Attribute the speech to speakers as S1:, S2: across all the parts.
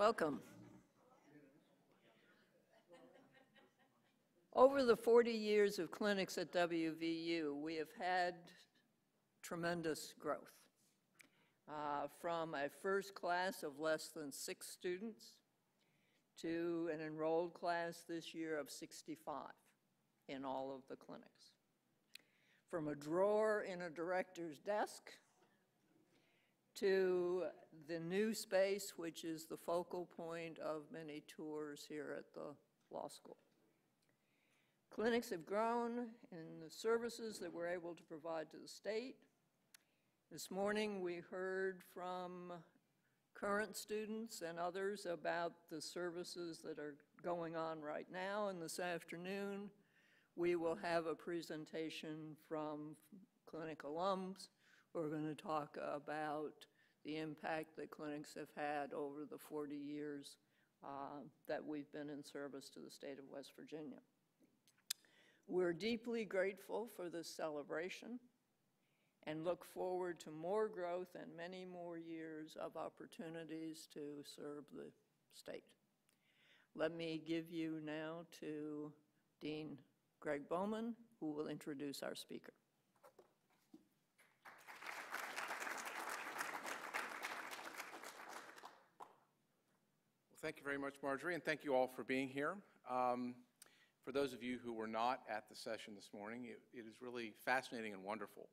S1: Welcome. Over the 40 years of clinics at WVU, we have had tremendous growth. From a first class of less than 6 students to an enrolled class this year of 65 in all of the clinics. From a drawer in a director's desk to the new space, which is the focal point of many tours here at the law school. Clinics have grown in the services that we're able to provide to the state. This morning we heard from current students and others about the services that are going on right now, and this afternoon we will have a presentation from clinic alums who are going to talk about the impact that clinics have had over the 40 years that we've been in service to the state of West Virginia. We're deeply grateful for this celebration and look forward to more growth and many more years of opportunities to serve the state. Let me give you now to Dean Greg Bowman, who will introduce our speaker.
S2: Well, thank you very much, Marjorie, and thank you all for being here. For those of you who were not at the session this morning, it is really fascinating and wonderful.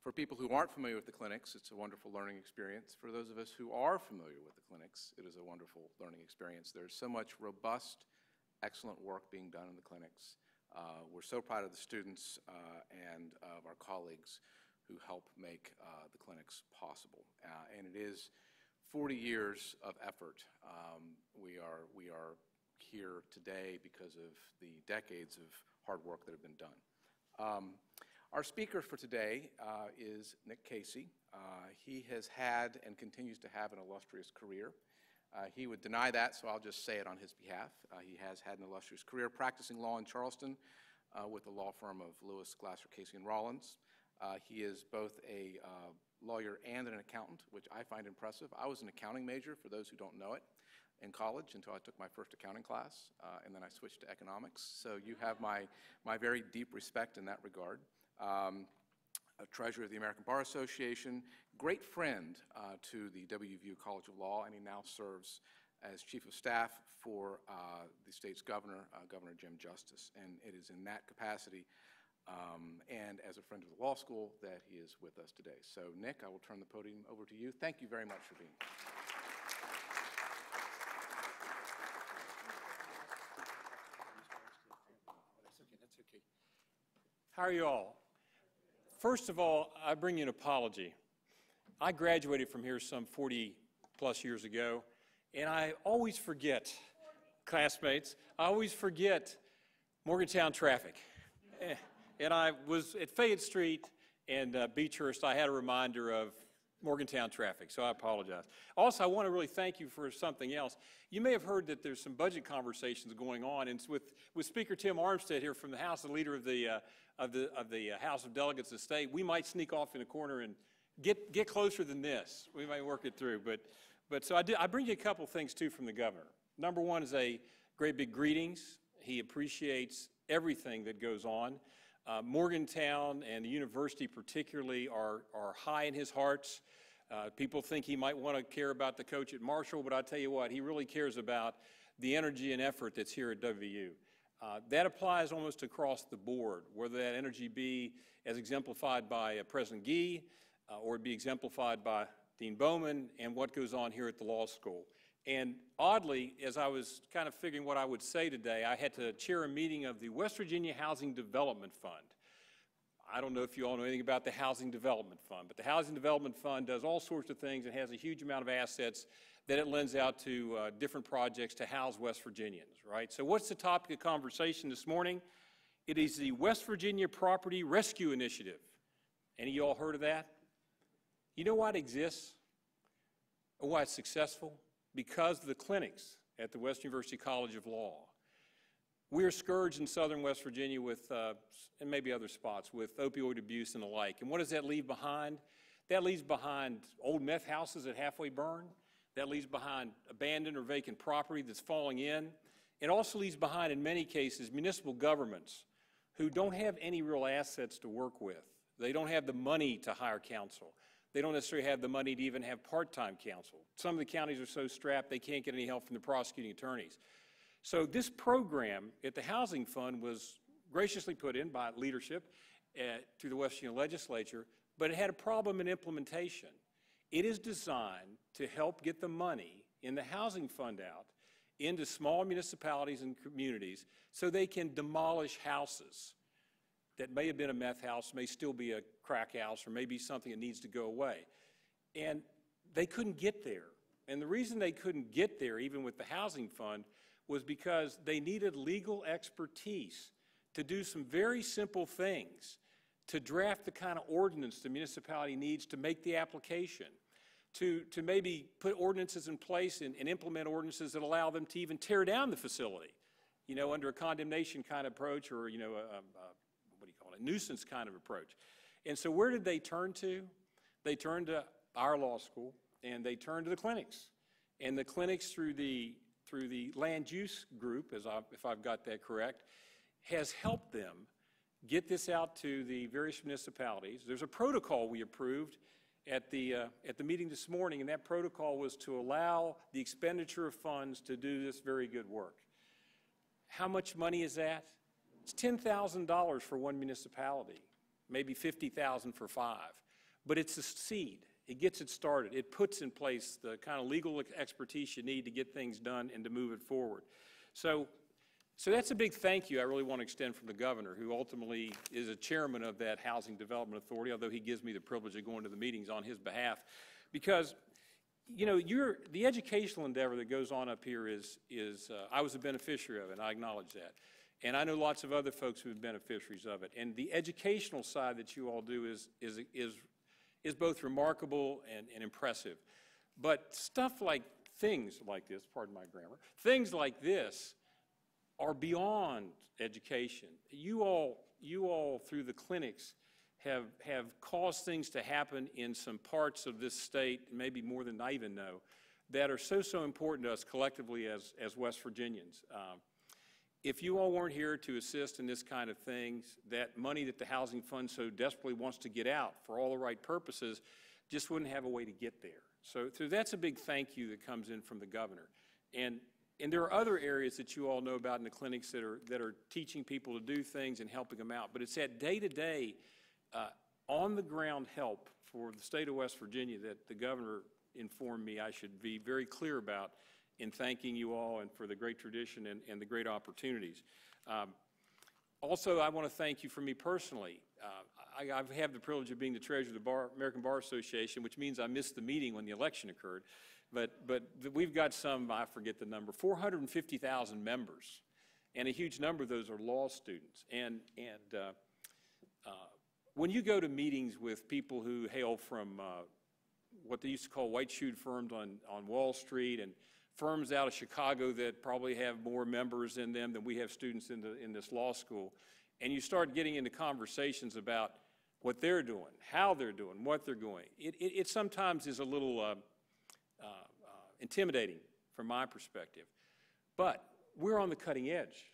S2: For people who aren't familiar with the clinics, it's a wonderful learning experience. For those of us who are familiar with the clinics, it is a wonderful learning experience. There's so much robust, excellent work being done in the clinics. We're so proud of the students and of our colleagues who help make the clinics possible. And it is 40 years of effort. We are here today because of the decades of hard work that have been done. Our speaker for today is Nick Casey. He has had and continues to have an illustrious career. He would deny that, so I'll just say it on his behalf. He has had an illustrious career practicing law in Charleston with the law firm of Lewis, Glasser, Casey, and Rollins. He is both a lawyer and an accountant, which I find impressive. I was an accounting major, for those who don't know it, in college until I took my first accounting class, and then I switched to economics. So you have my very deep respect in that regard. A treasurer of the American Bar Association, great friend to the WVU College of Law, and he now serves as Chief of Staff for the state's governor, Governor Jim Justice. And it is in that capacity and as a friend of the law school that he is with us today. So Nick, I will turn the podium over to you. Thank you very much for being here.
S3: How are you all? First of all, I bring you an apology. I graduated from here some 40 plus years ago, and I always forget, classmates, I always forget Morgantown traffic. And I was at Fayette Street and Beechhurst. I had a reminder of Morgantown traffic, so I apologize. Also, I want to really thank you for something else. You may have heard that there's some budget conversations going on, and with Speaker Tim Armstead here from the House, the leader of the House of Delegates of the state, we might sneak off in a corner and get closer than this. We might work it through, but so I bring you a couple things too from the governor. Number one is a great big greetings. He appreciates everything that goes on. Morgantown and the university particularly are high in his hearts. People think he might want to care about the coach at Marshall, but I tell you what, he really cares about the energy and effort that's here at WVU. That applies almost across the board, whether that energy be as exemplified by President Gee or it be exemplified by Dean Bowman and what goes on here at the law school. And oddly, as I was kind of figuring what I would say today, I had to chair a meeting of the West Virginia Housing Development Fund. I don't know if you all know anything about the Housing Development Fund, but the Housing Development Fund does all sorts of things and has a huge amount of assets that it lends out to different projects to house West Virginians, right? So what's the topic of conversation this morning? It is the West Virginia Property Rescue Initiative. Any of you all heard of that? You know why it exists or why it's successful? Because of the clinics at the West University College of Law. We are scourged in southern West Virginia with, and maybe other spots, with opioid abuse and the like. And what does that leave behind? That leaves behind old meth houses that halfway burn. That leaves behind abandoned or vacant property that's falling in. It also leaves behind, in many cases, municipal governments who don't have any real assets to work with. They don't have the money to hire counsel. They don't necessarily have the money to even have part-time counsel. Some of the counties are so strapped they can't get any help from the prosecuting attorneys. So this program at the Housing Fund was graciously put in by leadership through the West Virginia legislature, but it had a problem in implementation. It is designed to help get the money in the Housing Fund out into small municipalities and communities so they can demolish houses that may have been a meth house, may still be a crack house, or maybe something that needs to go away. And they couldn't get there. And the reason they couldn't get there, even with the Housing Fund, was because they needed legal expertise to do some very simple things, to draft the kind of ordinance the municipality needs to make the application, to maybe put ordinances in place and implement ordinances that allow them to even tear down the facility, you know, under a condemnation kind of approach, or, you know, a nuisance kind of approach. And so where did they turn to? They turned to our law school, and they turned to the clinics. And the clinics, through the land use group, if I've got that correct, has helped them get this out to the various municipalities. There's a protocol we approved at the meeting this morning, and that protocol was to allow the expenditure of funds to do this very good work. How much money is that? It's $10,000 for one municipality, maybe $50,000 for 5. But it's a seed. It gets it started. It puts in place the kind of legal expertise you need to get things done and to move it forward. So that's a big thank you I really want to extend from the governor, who ultimately is a chairman of that Housing Development Authority, although he gives me the privilege of going to the meetings on his behalf. Because, you know, the educational endeavor that goes on up here is I was a beneficiary of it, and I acknowledge that. And I know lots of other folks who have been beneficiaries of it. And the educational side that you all do is both remarkable and impressive. But things like this, pardon my grammar, things like this are beyond education. You all through the clinics have caused things to happen in some parts of this state, maybe more than I even know, that are so important to us collectively as West Virginians. If you all weren't here to assist in this kind of things, that money that the Housing Fund so desperately wants to get out for all the right purposes just wouldn't have a way to get there. So that's a big thank you that comes in from the governor. And there are other areas that you all know about in the clinics that are teaching people to do things and helping them out. But it's that day-to-day, on-the-ground help for the state of West Virginia that the governor informed me I should be very clear about in thanking you all and for the great tradition and the great opportunities. Also, I want to thank you for me personally. I have the privilege of being the treasurer of the American Bar Association, which means I missed the meeting when the election occurred. But we've got some, I forget the number, 450,000 members, and a huge number of those are law students. And when you go to meetings with people who hail from what they used to call white-shoed firms on Wall Street, and firms out of Chicago that probably have more members in them than we have students in this law school, and you start getting into conversations about what they're doing, how they're doing, what they're doing, it sometimes is a little intimidating from my perspective. But we're on the cutting edge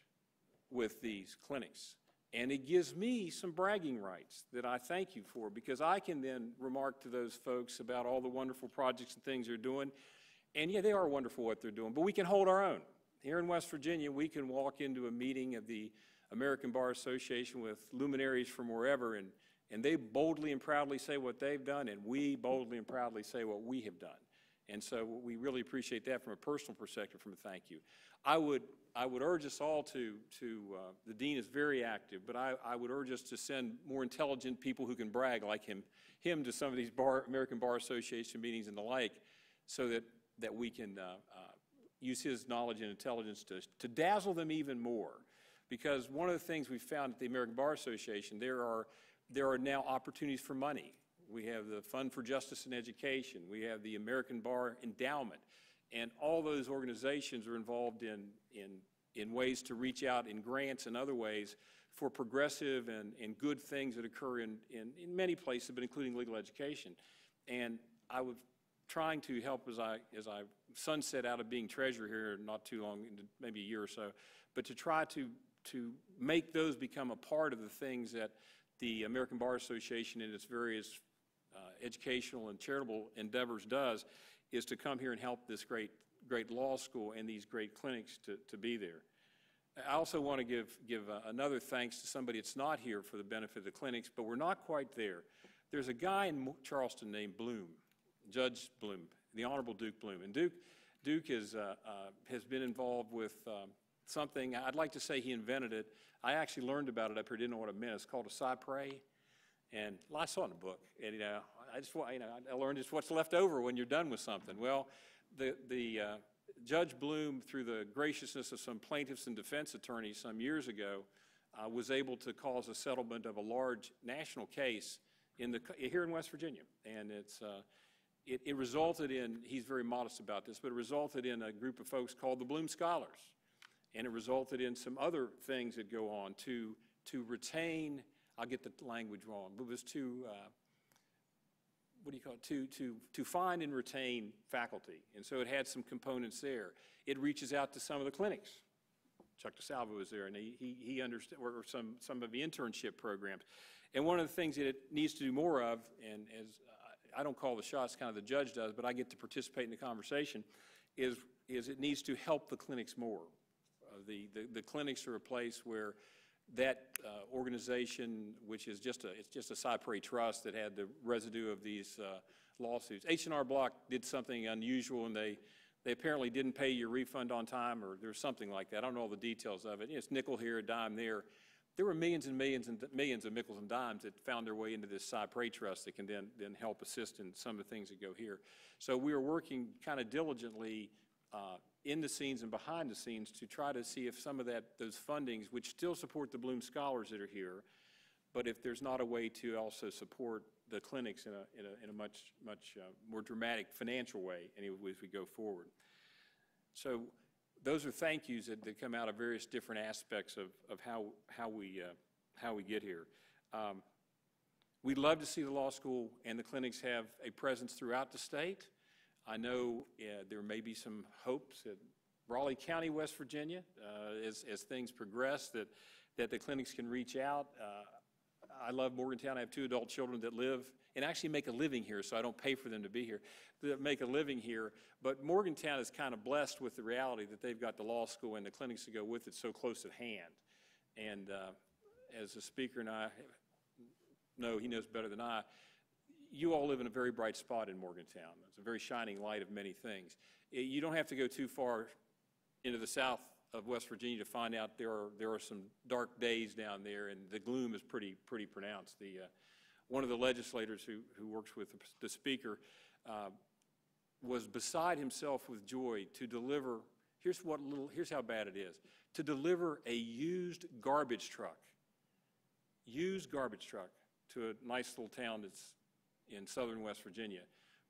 S3: with these clinics, and it gives me some bragging rights that I thank you for, because I can then remark to those folks about all the wonderful projects and things they're doing. And yeah, they are wonderful what they're doing, but we can hold our own. Here in West Virginia, we can walk into a meeting of the American Bar Association with luminaries from wherever, and they boldly and proudly say what they've done, and we boldly and proudly say what we have done. And so we really appreciate that from a personal perspective, from a thank you. I would urge us all the dean is very active, but I would urge us to send more intelligent people who can brag like him to some of these American Bar Association meetings and the like, so that we can use his knowledge and intelligence to dazzle them even more. Because one of the things we've found at the American Bar Association, there are now opportunities for money. We have the Fund for Justice and Education. We have the American Bar Endowment. And all those organizations are involved in ways to reach out in grants and other ways for progressive and good things that occur in many places, but including legal education. And I would trying to help as I sunset out of being treasurer here not too long, maybe a year or so, but to try to make those become a part of the things that the American Bar Association and its various educational and charitable endeavors does, is to come here and help this great law school and these great clinics to be there. I also want to give another thanks to somebody that's not here for the benefit of the clinics, but we're not quite there. There's a guy in Charleston named Bloom, Judge Bloom, the Honorable Duke Bloom. And Duke has been involved with something, I'd like to say he invented it. I actually learned about it up here, didn't know what it meant. It's called a cypre. And well, I saw it in a book. And, I learned it's what's left over when you're done with something. Well, Judge Bloom, through the graciousness of some plaintiffs and defense attorneys some years ago, was able to cause a settlement of a large national case here in West Virginia. And it resulted in, he's very modest about this, but it resulted in a group of folks called the Bloom Scholars. And it resulted in some other things that go on to retain, I'll get the language wrong, but it was to find and retain faculty. And so it had some components there. It reaches out to some of the clinics. Chuck DeSalvo was there, and he understood, or some of the internship programs. And one of the things that it needs to do more of, and as I don't call the shots, kind of the judge does, but I get to participate in the conversation, is it needs to help the clinics more. The clinics are a place where that organization, which is just a cypre trust that had the residue of these lawsuits. H&R Block did something unusual, and they apparently didn't pay your refund on time, or there's something like that. I don't know all the details of it. It's nickel here, a dime there. There were millions and millions and millions of nickels and dimes that found their way into this cypre trust that can then help assist in some of the things that go here. So we are working kind of diligently in the scenes and behind the scenes to try to see if some of those fundings, which still support the Bloom Scholars that are here, but if there's not a way to also support the clinics in a much more dramatic financial way as we go forward. So those are thank yous that come out of various different aspects of how we get here. We'd love to see the law school and the clinics have a presence throughout the state. I know there may be some hopes that Raleigh County, West Virginia, as things progress, that the clinics can reach out. I love Morgantown. I have 2 adult children that live and actually make a living here, so I don't pay for them to be here, that make a living here. But Morgantown is kind of blessed with the reality that they've got the law school and the clinics to go with it so close at hand. And as the speaker and I know, he knows better than I, you all live in a very bright spot in Morgantown. It's a very shining light of many things. You don't have to go too far into the south of West Virginia to find out there are some dark days down there, and the gloom is pretty pronounced. One of the legislators who works with the speaker was beside himself with joy to deliver. Here's how bad it is: to deliver a used garbage truck to a nice little town that's in southern West Virginia,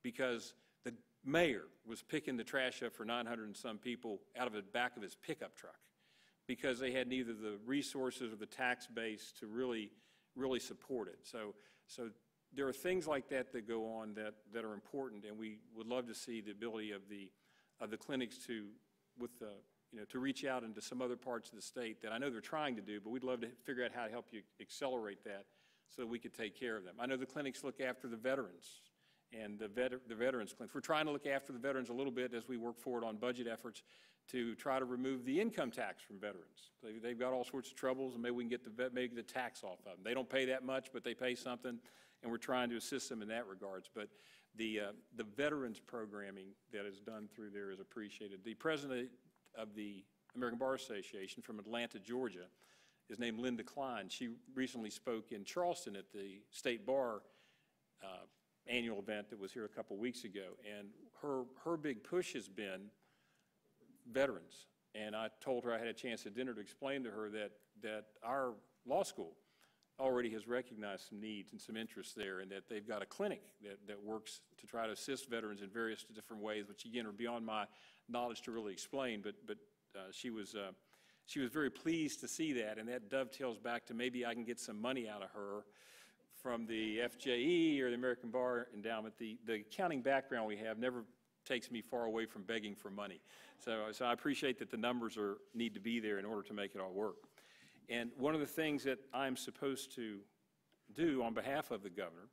S3: because the mayor was picking the trash up for 900 and some people out of the back of his pickup truck, because they had neither the resources or the tax base to really support it. So there are things like that go on that are important, and we would love to see the ability of the clinics to reach out into some other parts of the state that I know they're trying to do, but we'd love to figure out how to help you accelerate that so that we could take care of them. I know the clinics look after the veterans and the veterans clinics. We're trying to look after the veterans a little bit as we work forward on budget efforts to try to remove the income tax from veterans. They've got all sorts of troubles, and maybe we can get the tax off of them. They don't pay that much, but they pay something, and we're trying to assist them in that regards. But the veterans programming that is done through there is appreciated. The president of the American Bar Association from Atlanta, Georgia, is named Linda Klein. She recently spoke in Charleston at the State Bar annual event that was here a couple weeks ago, and her big push has been veterans. And I told her, I had a chance at dinner to explain to her that our law school already has recognized some needs and some interests there, and that they've got a clinic that works to try to assist veterans in various different ways, which again are beyond my knowledge to really explain, but she was very pleased to see that, and that dovetails back to maybe I can get some money out of her from the FJE or the American Bar Endowment, the accounting background we have never takes me far away from begging for money. So I appreciate that the numbers need to be there in order to make it all work. And one of the things that I'm supposed to do on behalf of the governor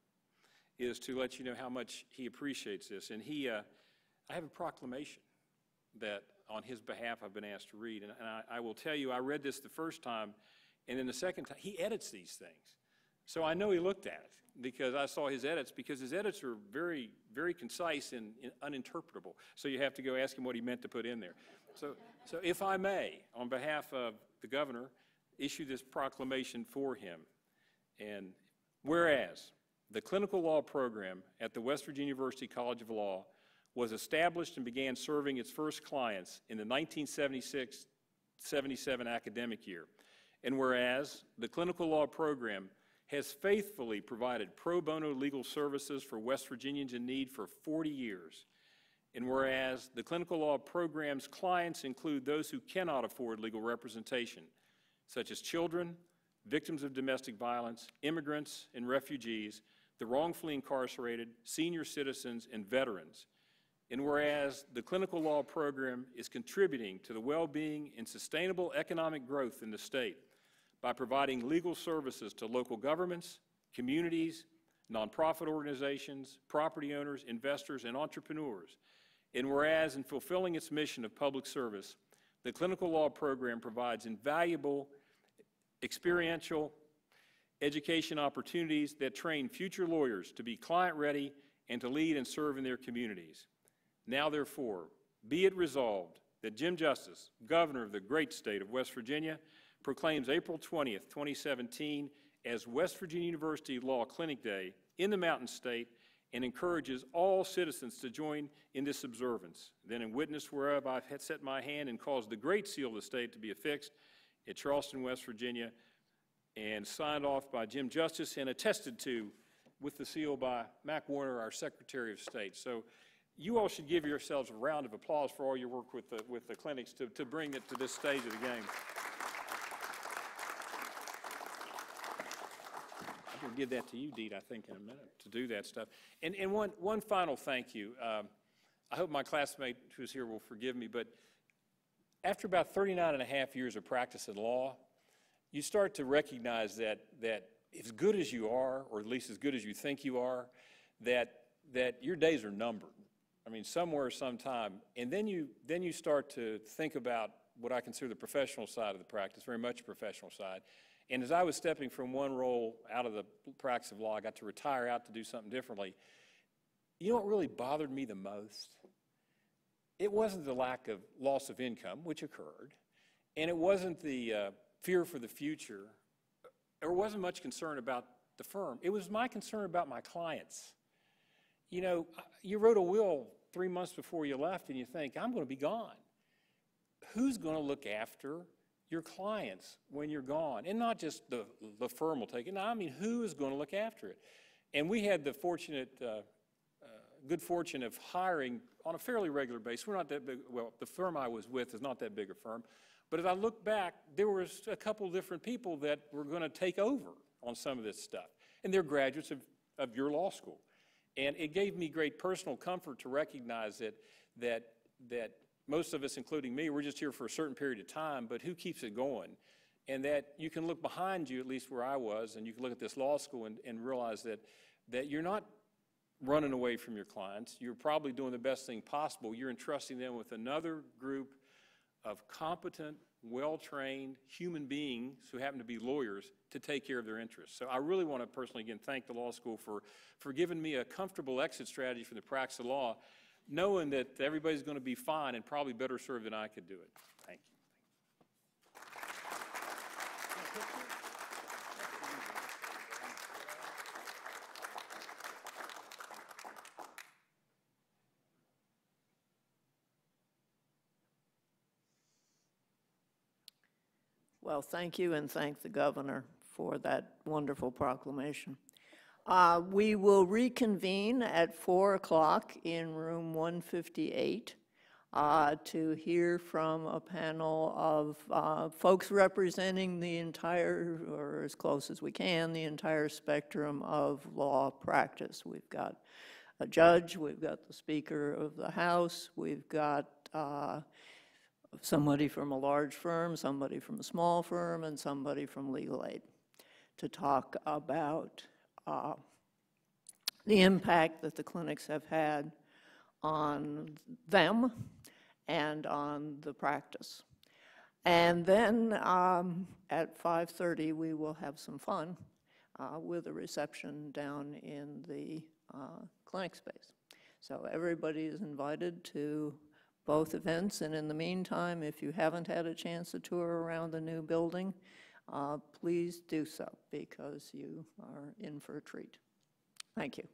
S3: is to let you know how much he appreciates this. And I have a proclamation that on his behalf I've been asked to read. And I will tell you, I read this the first time, and then the second time, he edits these things. So I know he looked at it because I saw his edits, because his edits are very, very concise and uninterpretable. So you have to go ask him what he meant to put in there. So if I may, on behalf of the governor, issue this proclamation for him. And whereas the clinical law program at the West Virginia University College of Law was established and began serving its first clients in the 1976-77 academic year. And whereas the clinical law program has faithfully provided pro bono legal services for West Virginians in need for 40 years. And whereas the clinical law program's clients include those who cannot afford legal representation, such as children, victims of domestic violence, immigrants and refugees, the wrongfully incarcerated, senior citizens, and veterans. And whereas the clinical law program is contributing to the well-being and sustainable economic growth in the state by providing legal services to local governments, communities, nonprofit organizations, property owners, investors, and entrepreneurs. And whereas in fulfilling its mission of public service, the clinical law program provides invaluable experiential education opportunities that train future lawyers to be client-ready and to lead and serve in their communities. Now, therefore, be it resolved that Jim Justice, Governor of the great state of West Virginia, proclaims April 20th, 2017 as West Virginia University Law Clinic Day in the Mountain State and encourages all citizens to join in this observance. Then in witness whereof I have set my hand and caused the great seal of the state to be affixed at Charleston, West Virginia, and signed off by Jim Justice and attested to with the seal by Mac Warner, our Secretary of State. So you all should give yourselves a round of applause for all your work with the clinics to bring it to this stage of the game. I'm going to give that to you, Deed, I think, in a minute, to do that stuff. And one final thank you. I hope my classmate who's here will forgive me, but after about 39 and a half years of practice in law, you start to recognize that as good as you are, or at least as good as you think you are, that your days are numbered. I mean, somewhere, sometime. And then you start to think about what I consider the professional side of the practice, very much a professional side. And as I was stepping from one role out of the practice of law, I got to retire out to do something differently. You know what really bothered me the most? It wasn't the lack of loss of income, which occurred, and it wasn't the fear for the future. There wasn't much concern about the firm. It was my concern about my clients. You know, you wrote a will 3 months before you left, and you think, I'm going to be gone. Who's going to look after your clients when you're gone? And not just the firm will take it. No, I mean, who is going to look after it? And we had the good fortune of hiring on a fairly regular basis. We're not that big. Well, the firm I was with is not that big a firm. But as I look back, there was a couple different people that were going to take over on some of this stuff. And they're graduates of your law school. And it gave me great personal comfort to recognize that most of us, including me, we're just here for a certain period of time, but who keeps it going? And that you can look behind you, at least where I was, and you can look at this law school and realize that you're not running away from your clients. You're probably doing the best thing possible. You're entrusting them with another group of competent, well-trained human beings who happen to be lawyers to take care of their interests. So I really want to personally, again, thank the law school for giving me a comfortable exit strategy for the practice of law, knowing that everybody's going to be fine and probably better served than I could do it. Thank you.
S1: Well, thank you, and thank the governor for that wonderful proclamation. We will reconvene at 4 o'clock in room 158. to hear from a panel of folks representing the entire, or as close as we can, the entire spectrum of law practice. We've got a judge, we've got the Speaker of the House, we've got somebody from a large firm, somebody from a small firm, and somebody from legal aid to talk about the impact that the clinics have had on them and on the practice. And then at 5:30, we will have some fun with a reception down in the clinic space. So everybody is invited to both events, and in the meantime, if you haven't had a chance to tour around the new building, please do so, because you are in for a treat. Thank you.